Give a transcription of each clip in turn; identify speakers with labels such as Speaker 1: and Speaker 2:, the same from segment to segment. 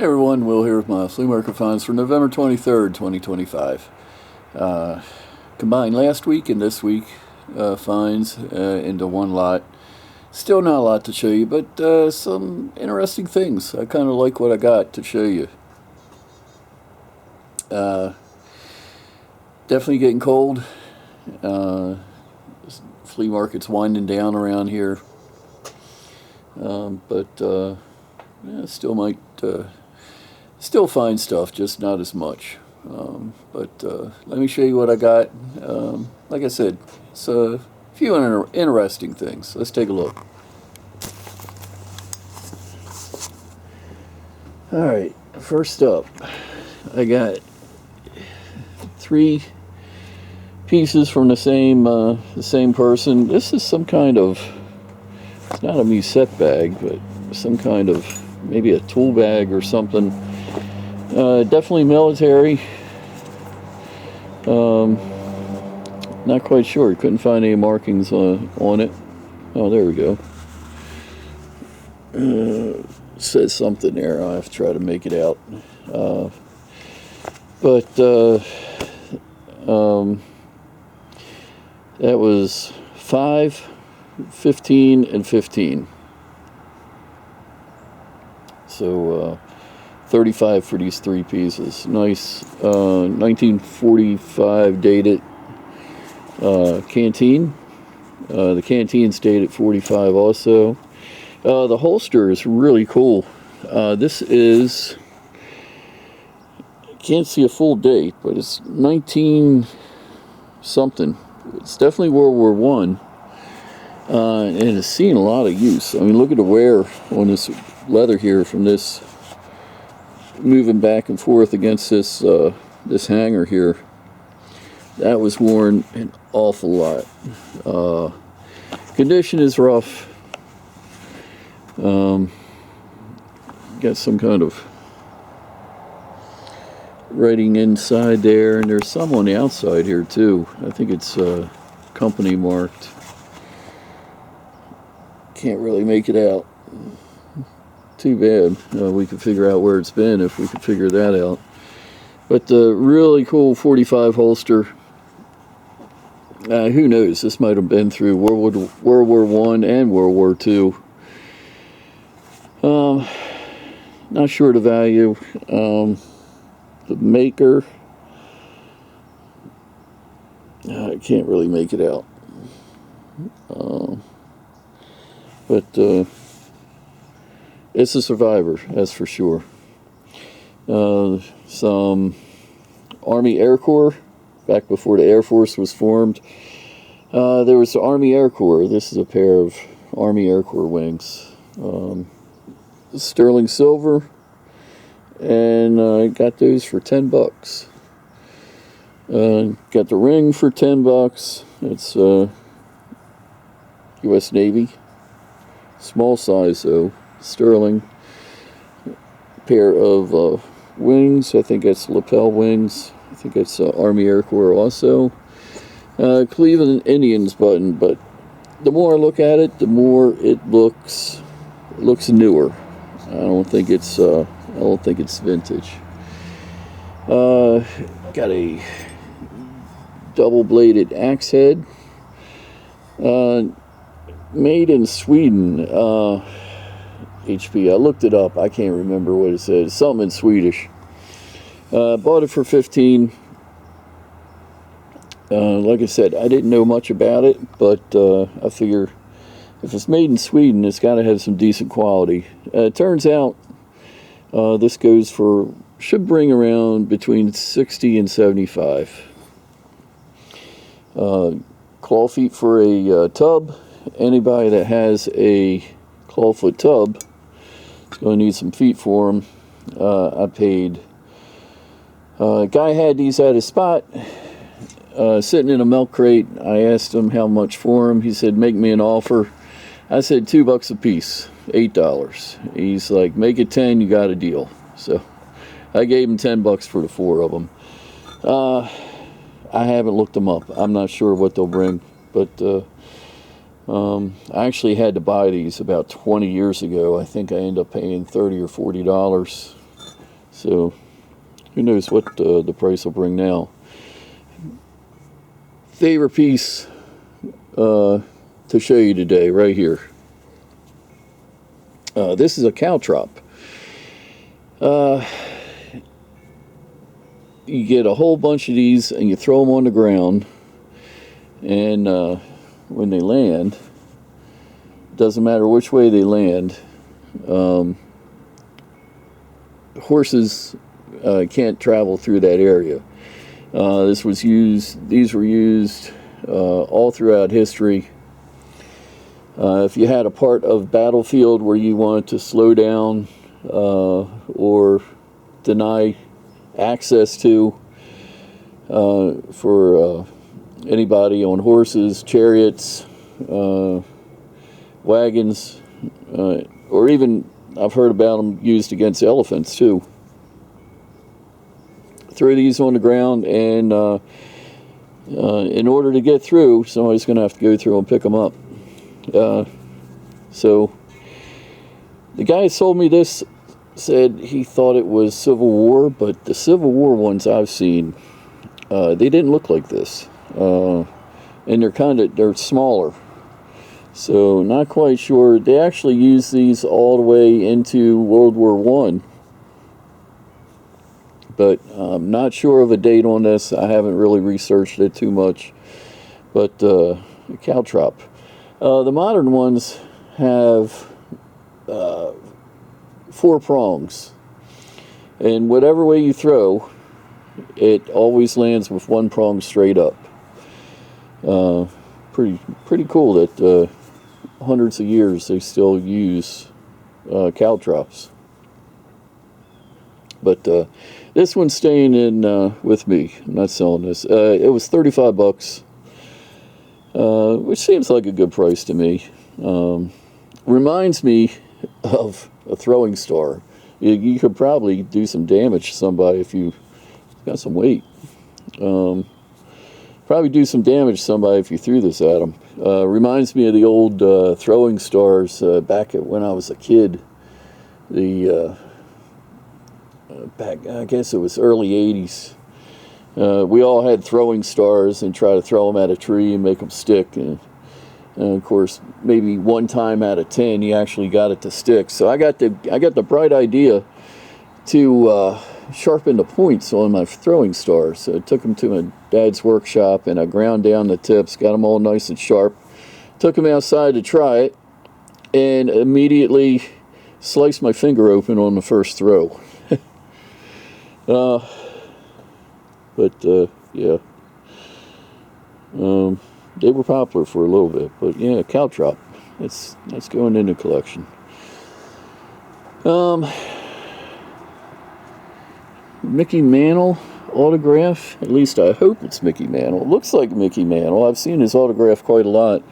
Speaker 1: Hey everyone, Will here with my flea market finds for November 23rd, 2025. Combined last week and this week finds into one lot. Still not a lot to show you, but some interesting things. I kind of like what I got to show you. Definitely getting cold. Flea market's winding down around here. Yeah, still might still find stuff, just not as much. Let me show you what I got. Like I said, it's a few interesting things. Let's take a look. Alright, first up, I got 3 pieces from the same person. This is some kind of, it's not a musette bag, but some kind of, maybe a tool bag or something. Definitely military. Not quite sure. Couldn't find any markings on it. Oh, there we go. Says something there. I'll have to try to make it out. That was 5, 15, and 15. So 35 for these 3 pieces. Nice 1945 dated canteen. The canteen's dated 45 also. The holster is really cool. This is, I can't see a full date, but it's 19 something. It's definitely World War One, and it's seen a lot of use. I mean, look at the wear on this leather here from this moving back and forth against this this hanger here. That was worn an awful lot. Condition is rough. Got some kind of writing inside there, and there's some on the outside here too. I think it's company marked. Can't really make it out. Too bad. We could figure out where it's been if we could figure that out. But the really cool 45 holster. Who knows? This might have been through World War One and World War II. Not sure the value. The maker, I can't really make it out. It's a survivor, that's for sure. Some Army Air Corps, back before the Air Force was formed. There was the Army Air Corps. This is a pair of Army Air Corps wings. Sterling silver, and I got those for $10. Got the ring for $10. It's U.S. Navy. Small size though. Sterling. Pair of wings. I think that's lapel wings. I think it's Army Air Corps also. Cleveland Indians button, but the more I look at it, the more it looks newer. I don't think it's vintage. Got a double-bladed axe head. Made in Sweden. HP. I looked it up. I can't remember what it said. Something in Swedish. Bought it for 15. Like I said, I didn't know much about it, but I figure if it's made in Sweden, it's got to have some decent quality. It turns out this should bring around between 60 and 75. Claw feet for a tub. Anybody that has a clawfoot tub is going to need some feet for them. I paid. A guy had these at his spot, sitting in a milk crate. I asked him how much for them. He said, "Make me an offer." I said $2 a piece, $8. He's like, "Make it 10, you got a deal." So I gave him $10 for the 4 of them. I haven't looked them up. I'm not sure what they'll bring, but I actually had to buy these about 20 years ago. I think I ended up paying $30 or $40. So who knows what the price will bring now. Favorite piece to show you today, right here. This is a Caltrop. You get a whole bunch of these and you throw them on the ground, and when they land, doesn't matter which way they land, horses can't travel through that area. These were used all throughout history. If you had a part of battlefield where you wanted to slow down or deny access to for anybody on horses, chariots, wagons, or even I've heard about them used against elephants too. Throw these on the ground, and in order to get through, somebody's going to have to go through and pick them up. So the guy who sold me this said he thought it was Civil War, but the Civil War ones I've seen, they didn't look like this, and they're smaller. So not quite sure. They actually used these all the way into World War One, but I'm not sure of a date on this. I haven't really researched it too much. But Caltrop. The modern ones have 4 prongs, and whatever way you throw, it always lands with 1 prong straight up. Pretty cool that hundreds of years they still use Caltrops. But this one's staying in with me. I'm not selling this. It was $35, which seems like a good price to me. Reminds me of a throwing star. You could probably do some damage to somebody if you got some weight. Probably do some damage to somebody if you threw this at them. Reminds me of the old throwing stars back when I was a kid. Back, I guess it was early 80s. We all had throwing stars and try to throw them at a tree and make them stick. And of course, maybe 1 time out of 10, you actually got it to stick. So I got the bright idea to sharpen the points on my throwing stars. So I took them to my dad's workshop, and I ground down the tips, got them all nice and sharp. Took them outside to try it, and immediately sliced my finger open on the first throw. Yeah. They were popular for a little bit, but yeah, Caltrop. That's going in the collection. Mickey Mantle autograph. At least I hope it's Mickey Mantle. It looks like Mickey Mantle. I've seen his autograph quite a lot.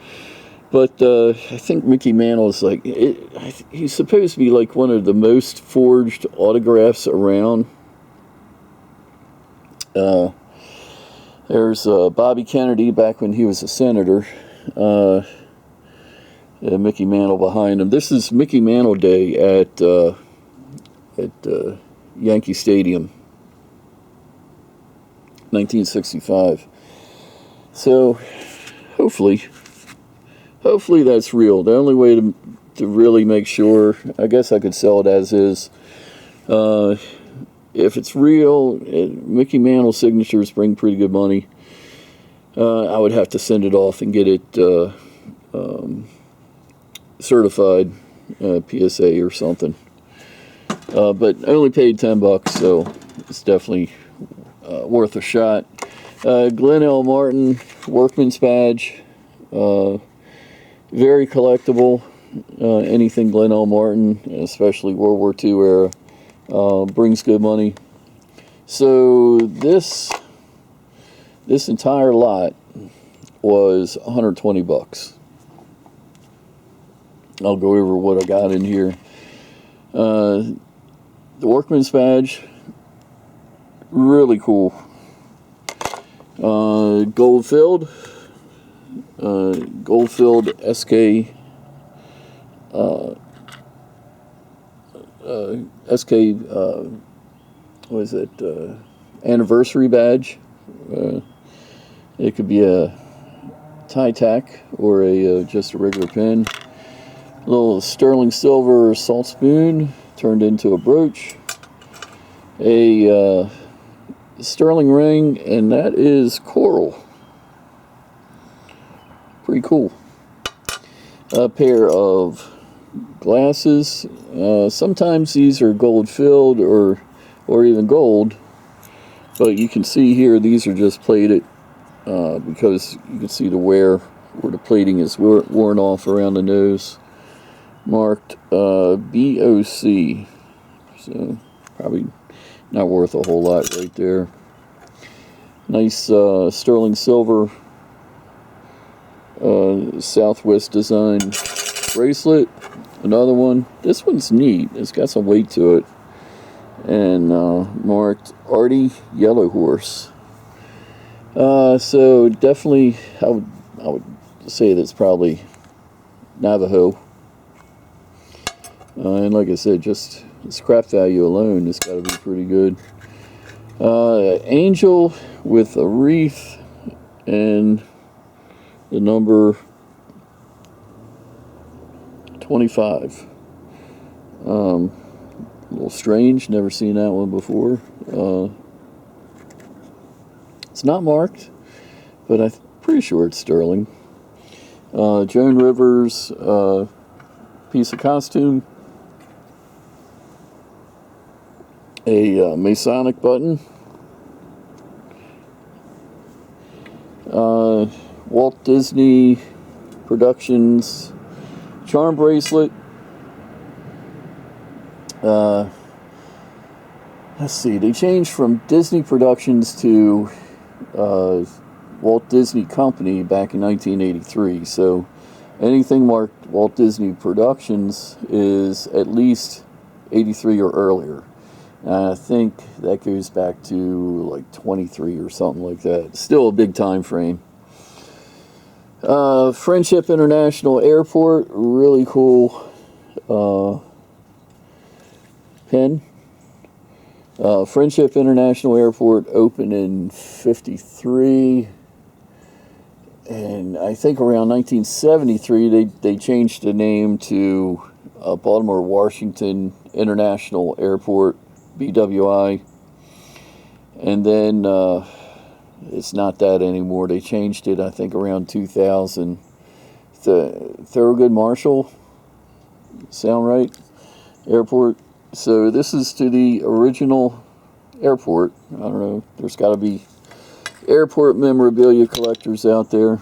Speaker 1: But I think Mickey Mantle is like, he's supposed to be like one of the most forged autographs around. There's Bobby Kennedy back when he was a senator. Mickey Mantle behind him. This is Mickey Mantle Day at Yankee Stadium, 1965. So hopefully that's real. The only way to really make sure, I guess I could sell it as is. If it's real, Mickey Mantle signatures bring pretty good money. I would have to send it off and get it certified, PSA or something. But I only paid $10, so it's definitely worth a shot. Glenn L. Martin Workman's Badge, very collectible. Anything Glenn L. Martin, especially World War II era. Brings good money. So this entire lot was $120. I'll go over what I got in here. The Workman's Badge, really cool. Gold-filled SK SK what is it, anniversary badge. It could be a tie tack or a just a regular pin. A little sterling silver salt spoon turned into a brooch. A sterling ring, and that is coral. Pretty cool. A pair of glasses. Sometimes these are gold filled or even gold, but you can see here these are just plated because you can see the wear where the plating is worn off around the nose, marked BOC. So probably not worth a whole lot right there. Nice sterling silver Southwest design bracelet. Another one. This one's neat. It's got some weight to it. And marked Artie Yellow Horse. So definitely, I would say that's probably Navajo. And like I said, just the scrap value alone has got to be pretty good. Angel with a wreath and the number 25. A little strange, never seen that one before. It's not marked, but I'm pretty sure it's sterling. Joan Rivers piece of costume. A Masonic button. Walt Disney Productions charm bracelet. Let's see, they changed from Disney Productions to Walt Disney Company back in 1983. So anything marked Walt Disney Productions is at least 83 or earlier. I think that goes back to like 23 or something like that. Still a big time frame. Friendship International Airport, really cool pin. Friendship International Airport opened in 53, and I think around 1973 they changed the name to Baltimore Washington International Airport, BWI, and then it's not that anymore. They changed it, I think, around 2000. Thurgood Marshall, sound right? Airport. So this is to the original airport. I don't know. There's got to be airport memorabilia collectors out there.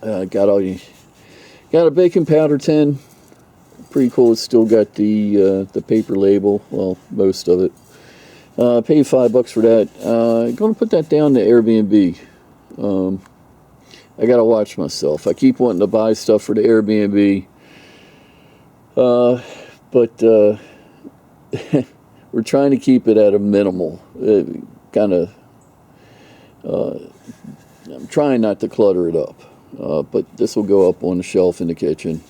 Speaker 1: Got a baking powder tin. Pretty cool. It's still got the paper label. Well, most of it. Paid $5 for that. I'm going to put that down to Airbnb. I got to watch myself. I keep wanting to buy stuff for the Airbnb. But we're trying to keep it at a minimal. I'm trying not to clutter it up. But this will go up on the shelf in the kitchen.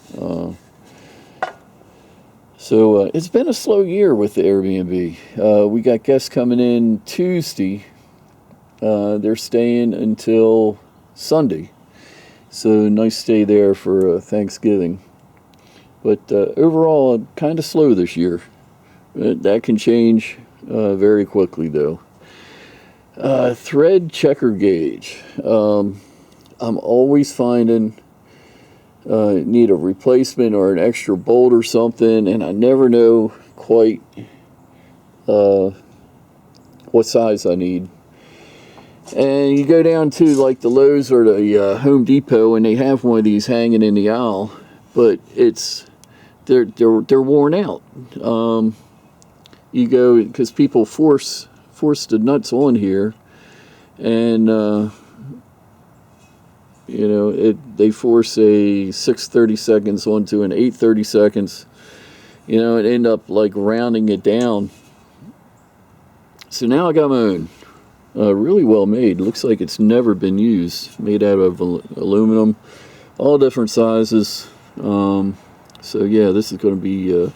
Speaker 1: So it's been a slow year with the Airbnb. We got guests coming in Tuesday. They're staying until Sunday. So nice stay there for Thanksgiving. But overall, kind of slow this year. That can change very quickly, though. Thread checker gauge. I'm always finding need a replacement or an extra bolt or something, and I never know quite what size I need. And you go down to like the Lowe's or the Home Depot, and they have one of these hanging in the aisle, but they're worn out. You go because people force the nuts on here, and they force a 6/32 onto an 8/32, and end up like rounding it down. So now I got my own, really well made. Looks like it's never been used. Made out of aluminum, all different sizes. So yeah, this is going to be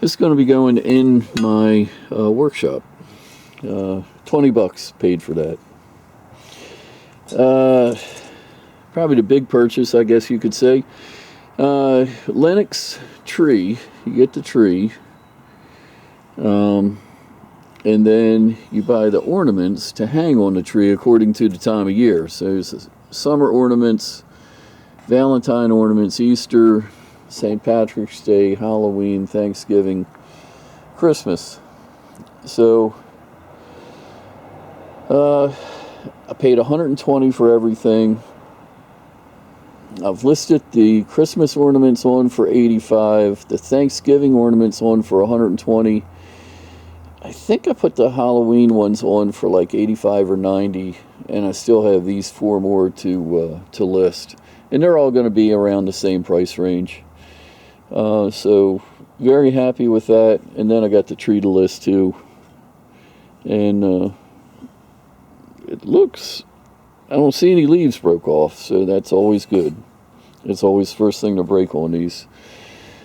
Speaker 1: It's going to be going in my workshop. 20 bucks paid for that. Probably the big purchase, I guess you could say. Lenox tree. You get the tree. And then you buy the ornaments to hang on the tree according to the time of year. So there's summer ornaments, Valentine ornaments, Easter, St. Patrick's Day, Halloween, Thanksgiving, Christmas. So I paid $120 for everything. I've listed the Christmas ornaments on for $85, the Thanksgiving ornaments on for $120. I think I put the Halloween ones on for like $85 or $90, and I still have these 4 more to list, and they're all going to be around the same price range. So very happy with that. And then I got the tree to list too, and it looks, I don't see any leaves broke off, so that's always good. It's always first thing to break on these.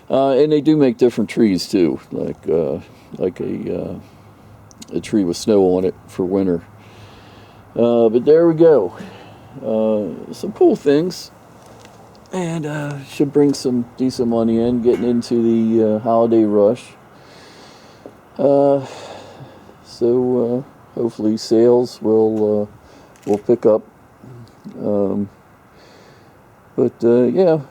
Speaker 1: And they do make different trees too, like a tree with snow on it for winter. But there we go. Some cool things, and should bring some decent money in, getting into the holiday rush. So hopefully sales will pick up. Yeah,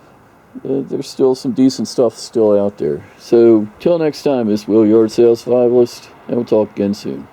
Speaker 1: there's still some decent stuff still out there. So till next time, this is Will Yard Sales Survivalist, and we'll talk again soon.